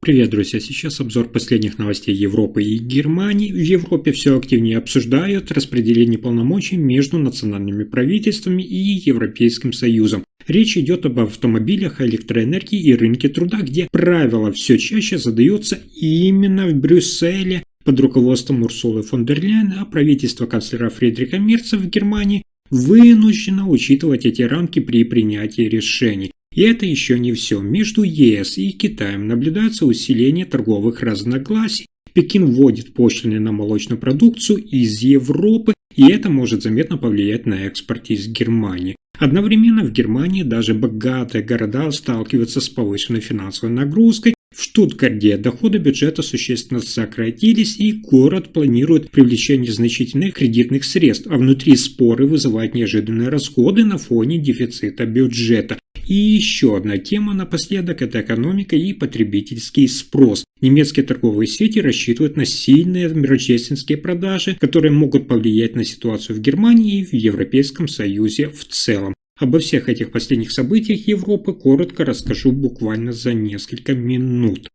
Привет, друзья! Сейчас обзор последних новостей Европы и Германии. В Европе все активнее обсуждают распределение полномочий между национальными правительствами и Европейским Союзом. Речь идет об автомобилях, электроэнергии и рынке труда, где правила все чаще задаются именно в Брюсселе под руководством Урсулы фон дер Ляйен, а правительство канцлера Фридриха Мерца в Германии вынуждено учитывать эти рамки при принятии решений. И это еще не все. Между ЕС и Китаем наблюдается усиление торговых разногласий. Пекин вводит пошлины на молочную продукцию из Европы, и это может заметно повлиять на экспорт из Германии. Одновременно в Германии даже богатые города сталкиваются с повышенной финансовой нагрузкой. В Штутгарте доходы бюджета существенно сократились, и город планирует привлечение значительных кредитных средств, а внутри споры вызывают неожиданные расходы на фоне дефицита бюджета. И еще одна тема напоследок – это экономика и потребительский спрос. Немецкие торговые сети рассчитывают на сильные рождественские продажи, которые могут повлиять на ситуацию в Германии и в Европейском Союзе в целом. Обо всех этих последних событиях Европы коротко расскажу буквально за несколько минут.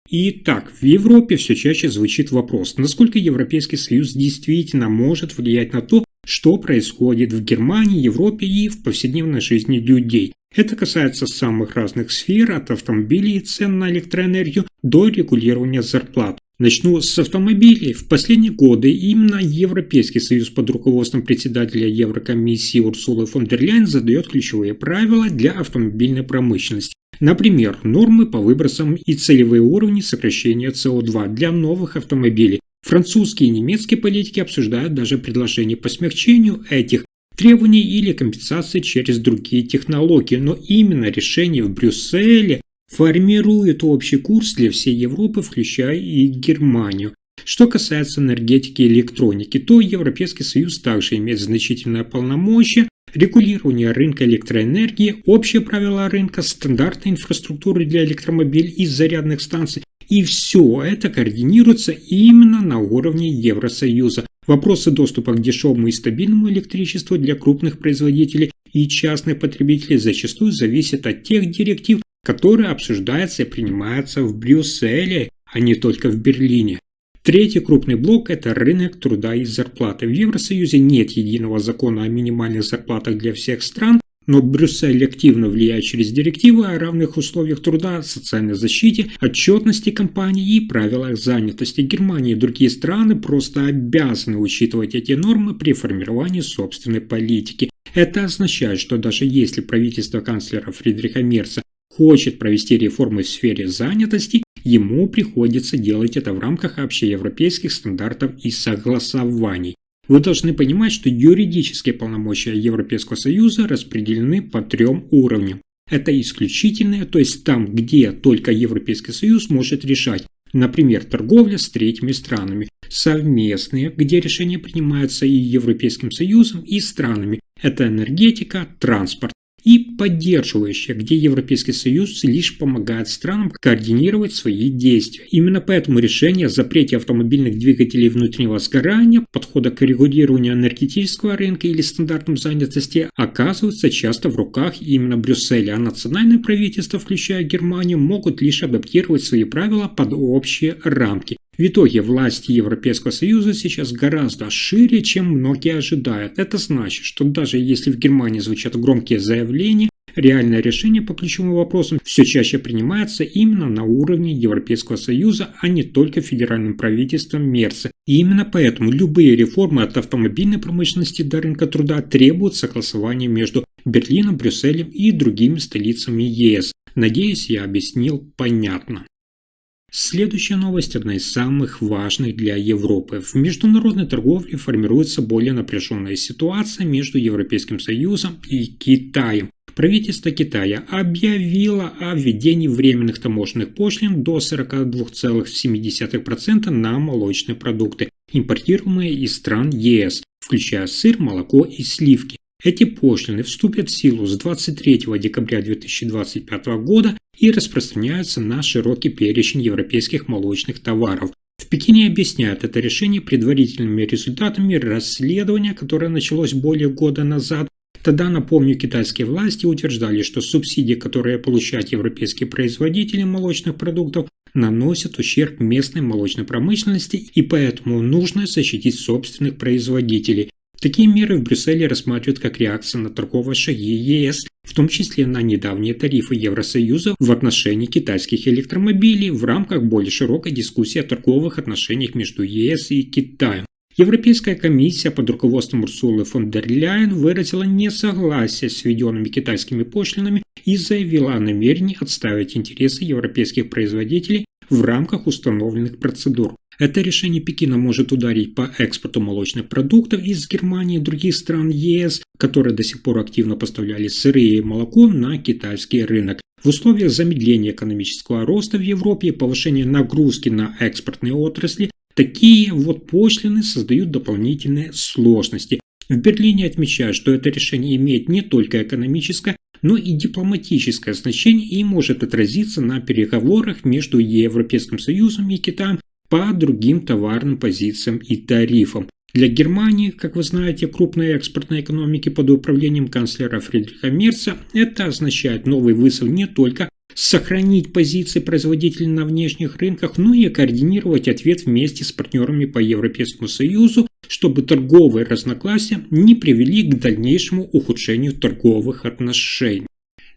Итак, в Европе все чаще звучит вопрос, насколько Европейский Союз действительно может влиять на то, что происходит в Германии, Европе и в повседневной жизни людей. Это касается самых разных сфер, от автомобилей и цен на электроэнергию до регулирования зарплат. Начну с автомобилей. В последние годы именно Европейский Союз под руководством председателя Еврокомиссии Урсулы фон дер Ляйен задает ключевые правила для автомобильной промышленности. Например, нормы по выбросам и целевые уровни сокращения СО2 для новых автомобилей. Французские и немецкие политики обсуждают даже предложения по смягчению этих требований или компенсации через другие технологии, но именно решение в Брюсселе формирует общий курс для всей Европы, включая и Германию. Что касается энергетики и электроники, то Европейский Союз также имеет значительное полномочия: регулирование рынка электроэнергии, общие правила рынка, стандарты инфраструктуры для электромобилей и зарядных станций. И все это координируется именно на уровне Евросоюза. Вопросы доступа к дешевому и стабильному электричеству для крупных производителей и частных потребителей зачастую зависят от тех директив, которые обсуждаются и принимаются в Брюсселе, а не только в Берлине. Третий крупный блок – это рынок труда и зарплаты. В Евросоюзе нет единого закона о минимальных зарплатах для всех стран, но Брюссель активно влияет через директивы о равных условиях труда, социальной защите, отчетности компаний и правилах занятости. Германия и другие страны просто обязаны учитывать эти нормы при формировании собственной политики. Это означает, что даже если правительство канцлера Фридриха Мерца хочет провести реформы в сфере занятости, ему приходится делать это в рамках общеевропейских стандартов и согласований. Вы должны понимать, что юридические полномочия Европейского Союза распределены по 3 уровням. Это исключительные, то есть там, где только Европейский Союз может решать, например, торговля с третьими странами. Совместные, где решения принимаются и Европейским Союзом, и странами. Это энергетика, транспорт. И поддерживающие, где Европейский Союз лишь помогает странам координировать свои действия. Именно поэтому решение о запрете автомобильных двигателей внутреннего сгорания, подхода к регулированию энергетического рынка или стандартам занятости оказываются часто в руках именно Брюсселя, а национальные правительства, включая Германию, могут лишь адаптировать свои правила под общие рамки. В итоге власти Европейского Союза сейчас гораздо шире, чем многие ожидают. Это значит, что даже если в Германии звучат громкие заявления, реальное решение по ключевым вопросам все чаще принимается именно на уровне Европейского Союза, а не только федеральным правительством Мерца. И именно поэтому любые реформы от автомобильной промышленности до рынка труда требуют согласования между Берлином, Брюсселем и другими столицами ЕС. Надеюсь, я объяснил понятно. Следующая новость одна из самых важных для Европы. В международной торговле формируется более напряженная ситуация между Европейским Союзом и Китаем. Правительство Китая объявило о введении временных таможенных пошлин до 42,7% на молочные продукты, импортируемые из стран ЕС, включая сыр, молоко и сливки. Эти пошлины вступят в силу с 23 декабря 2025 года и распространяются на широкий перечень европейских молочных товаров. В Пекине объясняют это решение предварительными результатами расследования, которое началось более года назад. Тогда, напомню, китайские власти утверждали, что субсидии, которые получают европейские производители молочных продуктов, наносят ущерб местной молочной промышленности, и поэтому нужно защитить собственных производителей. Такие меры в Брюсселе рассматривают как реакцию на торговые шаги ЕС, в том числе на недавние тарифы Евросоюза в отношении китайских электромобилей в рамках более широкой дискуссии о торговых отношениях между ЕС и Китаем. Европейская комиссия под руководством Урсулы фон дер Ляйен выразила несогласие с введенными китайскими пошлинами и заявила о намерении отстаивать интересы европейских производителей в рамках установленных процедур. Это решение Пекина может ударить по экспорту молочных продуктов из Германии и других стран ЕС, которые до сих пор активно поставляли сырые и молоко на китайский рынок. В условиях замедления экономического роста в Европе и повышения нагрузки на экспортные отрасли такие вот пошлины создают дополнительные сложности. В Берлине отмечают, что это решение имеет не только экономическое, но и дипломатическое значение и может отразиться на переговорах между Европейским Союзом и Китаем по другим товарным позициям и тарифам. Для Германии, как вы знаете, крупной экспортной экономики под управлением канцлера Фридриха Мерца, это означает новый вызов не только сохранить позиции производителей на внешних рынках, но и координировать ответ вместе с партнерами по Европейскому Союзу, чтобы торговые разногласия не привели к дальнейшему ухудшению торговых отношений.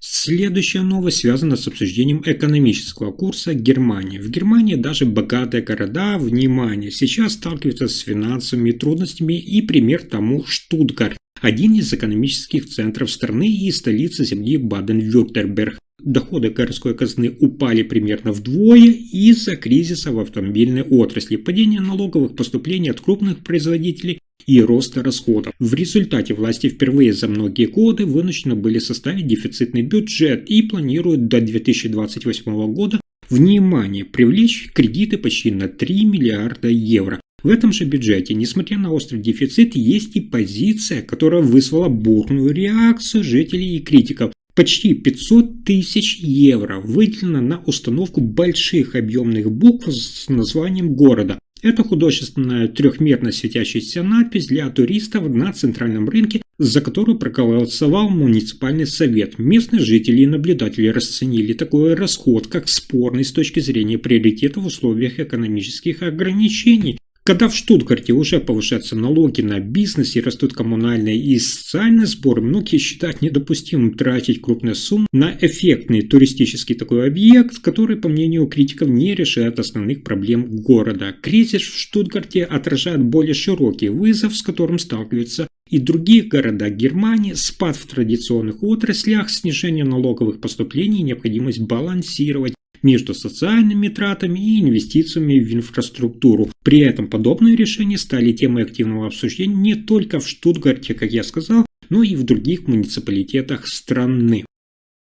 Следующая новость связана с обсуждением экономического курса Германии. В Германии даже богатые города, внимание, сейчас сталкиваются с финансовыми трудностями, и пример тому Штутгарт, один из экономических центров страны и столица земли Баден-Вюртемберг. Доходы городской казны упали примерно вдвое из-за кризиса в автомобильной отрасли, падения налоговых поступлений от крупных производителей и роста расходов. В результате власти впервые за многие годы вынуждены были составить дефицитный бюджет и планируют до 2028 года, внимание, привлечь кредиты почти на 3 миллиарда евро. В этом же бюджете, несмотря на острый дефицит, есть и позиция, которая вызвала бурную реакцию жителей и критиков. Почти 500 тысяч евро выделено на установку больших объемных букв с названием города. Это художественная трехмерно светящаяся надпись для туристов на центральном рынке, за которую проголосовал муниципальный совет. Местные жители и наблюдатели расценили такой расход как спорный с точки зрения приоритета в условиях экономических ограничений. Когда в Штутгарте уже повышаются налоги на бизнес и растут коммунальные и социальные сборы, многие считают недопустимым тратить крупные суммы на эффектный туристический такой объект, который, по мнению критиков, не решает основных проблем города. Кризис в Штутгарте отражает более широкий вызов, с которым сталкиваются и другие города Германии, спад в традиционных отраслях, снижение налоговых поступлений и необходимость балансировать между социальными тратами и инвестициями в инфраструктуру. При этом подобные решения стали темой активного обсуждения не только в Штутгарте, как я сказал, но и в других муниципалитетах страны.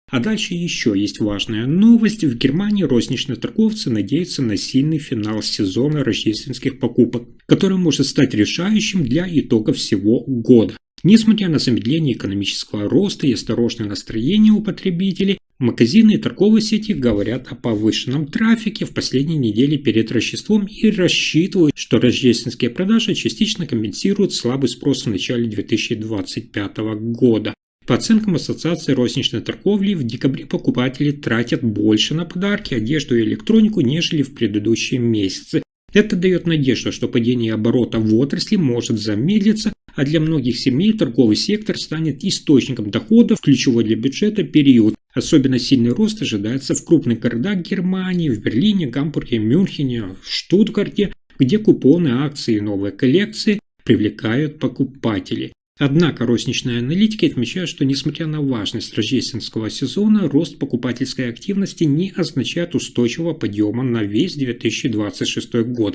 А дальше еще есть важная новость. В Германии розничные торговцы надеются на сильный финал сезона рождественских покупок, который может стать решающим для итогов всего года. Несмотря на замедление экономического роста и осторожное настроение у потребителей, магазины и торговые сети говорят о повышенном трафике в последние недели перед Рождеством и рассчитывают, что рождественские продажи частично компенсируют слабый спрос в начале 2025 года. По оценкам Ассоциации розничной торговли, в декабре покупатели тратят больше на подарки, одежду и электронику, нежели в предыдущие месяцы. Это дает надежду, что падение оборота в отрасли может замедлиться, а для многих семей торговый сектор станет источником дохода в ключевой для бюджета период. Особенно сильный рост ожидается в крупных городах Германии, в Берлине, Гамбурге, Мюнхене, Штутгарте, где купоны, акции и новые коллекции привлекают покупателей. Однако розничные аналитики отмечают, что несмотря на важность рождественского сезона, рост покупательской активности не означает устойчивого подъема на весь 2026 год.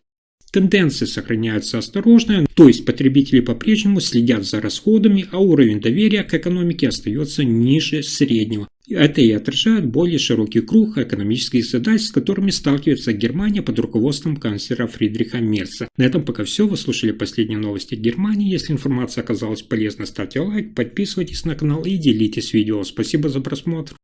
Тенденции сохраняются осторожно, то есть потребители по-прежнему следят за расходами, а уровень доверия к экономике остается ниже среднего. Это и отражает более широкий круг экономических задач, с которыми сталкивается Германия под руководством канцлера Фридриха Мерца. На этом пока все. Вы слушали последние новости Германии. Если информация оказалась полезной, ставьте лайк, подписывайтесь на канал и делитесь видео. Спасибо за просмотр.